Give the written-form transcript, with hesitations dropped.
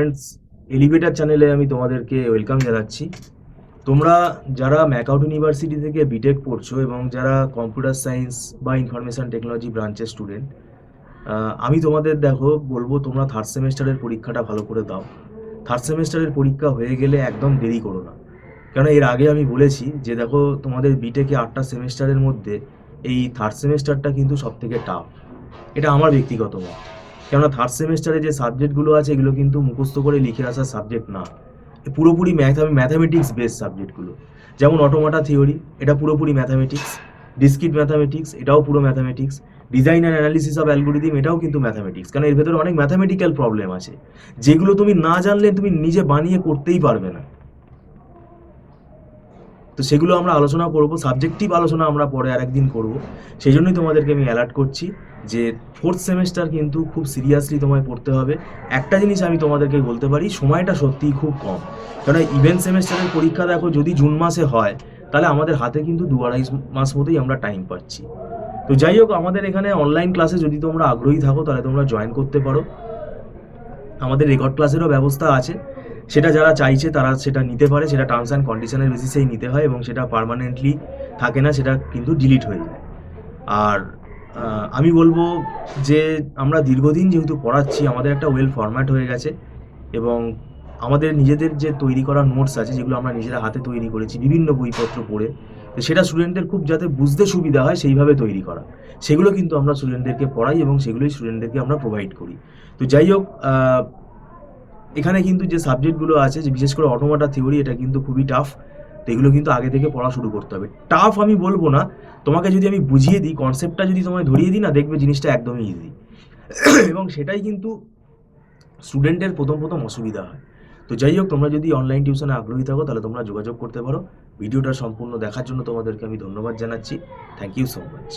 Students, elevator চ্যানেলে আমি তোমাদেরকে ওয়েলকাম জানাচ্ছি। তোমরা যারা ম্যাকআউট ইউনিভার্সিটি থেকে বিটেক পড়ছো এবং যারা কম্পিউটার সায়েন্স বা ইনফরমেশন টেকনোলজি ব্রাঞ্চের স্টুডেন্ট, আমি তোমাদের বলবো তোমরা থার্ড সেমেস্টারের পরীক্ষাটা ভালো করে দাও। থার্ড সেমেস্টারের পরীক্ষা হয়ে গেলে একদম দেরি করো না, কেন এর আগে আমি বলেছি যে দেখো তোমাদের বিটেকে 8টা সেমেস্টারের মধ্যে এই থার্ড সেমেস্টারটা কিন্তু সব থেকে টাফ। এটা আমার ব্যক্তিগত মত। কেননা থার্ড সেমেস্টারে যে সাবজেক্টগুলো আছে এগুলো কিন্তু মুখস্থ করে লিখে আসার সাবজেক্ট না, পুরোপুরি ম্যাথামেটিক্স বেস সাবজেক্টগুলো। যেমন অটোমাটা থিওরি, এটা পুরোপুরি ম্যাথামেটিক্স। ডিসক্রিট ম্যাথামেটিক্স, এটাও পুরো mathematics. Design and analysis of algorithm, এটাও কিন্তু ম্যাথামেটিক্স। কারণ এর ভেতরে অনেক ম্যাথামেটিক্যাল প্রবলেম আছে যেগুলো তুমি না জানলে তুমি নিজে বানিয়ে করতেই পারবে না। তো সেগুলো আমরা আলোচনা করব, সাবজেক্টিভ আলোচনা আমরা পরে আরেকদিন করব। সেই জন্যই তোমাদেরকে আমি অ্যালার্ট করছি যে ফোর্থ সেমেস্টার কিন্তু খুব সিরিয়াসলি তোমায় পড়তে হবে। একটা জিনিস আমি তোমাদেরকে বলতে পারি, সময়টা সত্যিই খুব কম। কারণ ইভেন্ট সেমেস্টারের পরীক্ষা দেখো যদি জুন মাসে হয়, তাহলে আমাদের হাতে কিন্তু 2-2.5 মাস মতোই আমরা টাইম পাচ্ছি। তো যাই হোক, আমাদের এখানে অনলাইন ক্লাসে যদি তোমরা আগ্রহী থাকো তাহলে তোমরা জয়েন করতে পারো। আমাদের রেকর্ড ক্লাসেরও ব্যবস্থা আছে, সেটা যারা চাইছে তারা সেটা নিতে পারে। সেটা টার্মস অ্যান্ড কন্ডিশনের বেসিসেই নিতে হয় এবং সেটা পার্মানেন্টলি থাকে না, সেটা কিন্তু ডিলিট হয়ে যায়। আর আমি বলবো যে আমরা দীর্ঘদিন যেহেতু পড়াচ্ছি, আমাদের একটা ওয়েল ফরম্যাট হয়ে গেছে এবং আমাদের নিজেদের যে তৈরি করা নোটস আছে, যেগুলো আমরা নিজেরা হাতে তৈরি করেছি বিভিন্ন বইপত্র পড়ে, তো সেটা স্টুডেন্টদের খুব যাতে বুঝতে সুবিধা হয় সেইভাবে তৈরি করা, সেগুলো কিন্তু আমরা স্টুডেন্টদেরকে পড়াই এবং সেগুলোই স্টুডেন্টদেরকে আমরা প্রোভাইড করি। তো যাই হোক, এখানে কিন্তু যে সাবজেক্টগুলো আছে, যে বিশেষ করে অটোমাটা থিওরি, এটা কিন্তু খুবই টাফ। তো এগুলো কিন্তু আগে থেকে পড়া শুরু করতে হবে। টাফ আমি বলবো না, তোমাকে যদি আমি বুঝিয়ে দিই, কনসেপ্টটা যদি তোমায় ধরিয়ে দিই না, দেখবে জিনিসটা একদমই ইজি। এবং সেটাই কিন্তু স্টুডেন্টের প্রথম প্রথম অসুবিধা হয়। তো যাই হোক, তোমরা যদি অনলাইন টিউশনে আগ্রহী থাকো তাহলে তোমরা যোগাযোগ করতে পারো। ভিডিওটা সম্পূর্ণ দেখার জন্য তোমাদেরকে আমি ধন্যবাদ জানাচ্ছি। Thank you so much.